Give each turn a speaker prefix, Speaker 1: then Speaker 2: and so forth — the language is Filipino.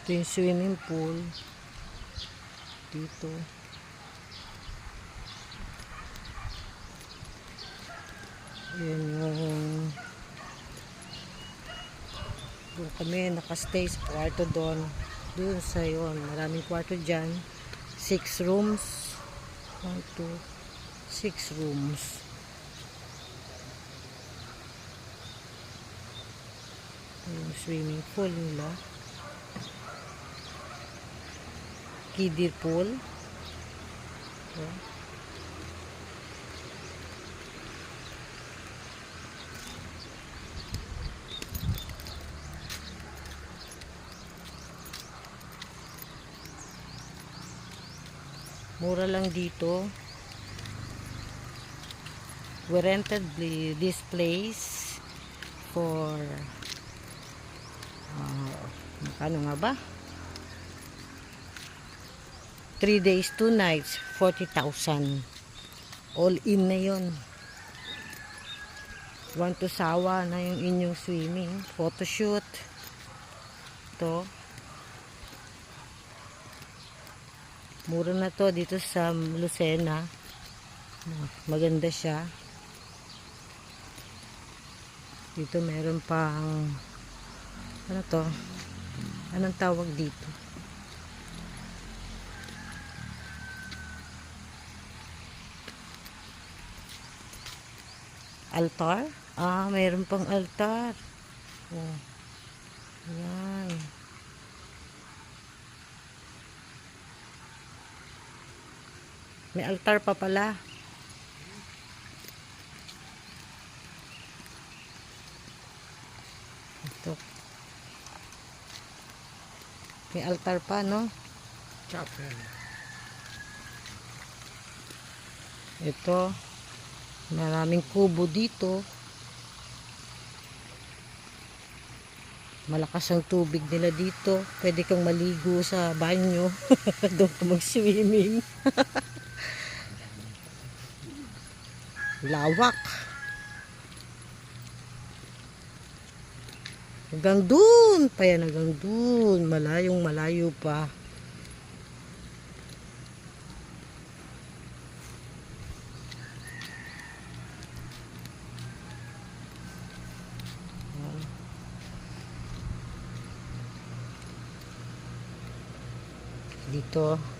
Speaker 1: Ito yung swimming pool. Dito. Yun yung doon kami nakastay sa kwarto doon. Doon sa yun. Maraming kwarto dyan. 6 rooms. 1, 2, 6 rooms. Yung swimming pool nila. Kiddie pool. So, mura lang dito. We rented this place for ano nga ba? 3 days, 2 nights, 40,000. All in na yun. Want to sawa na yung inyong swimming. Photoshoot. Ito. Mura na to dito sa Lucena. Maganda siya. Dito meron pang ano to? Anong tawag dito? Altar? Ah, mayroon pang altar. Oh. Yan. May altar pa pala. Ito. May altar pa, no?
Speaker 2: Chapel.
Speaker 1: Ito. Maraming kubo dito. Malakas ang tubig nila dito. Pwede kang maligo sa banyo. Doon ka mag-swimming. Lawak. Hanggang dun pa yan, hanggang dun. Malayong malayo pa. Dito.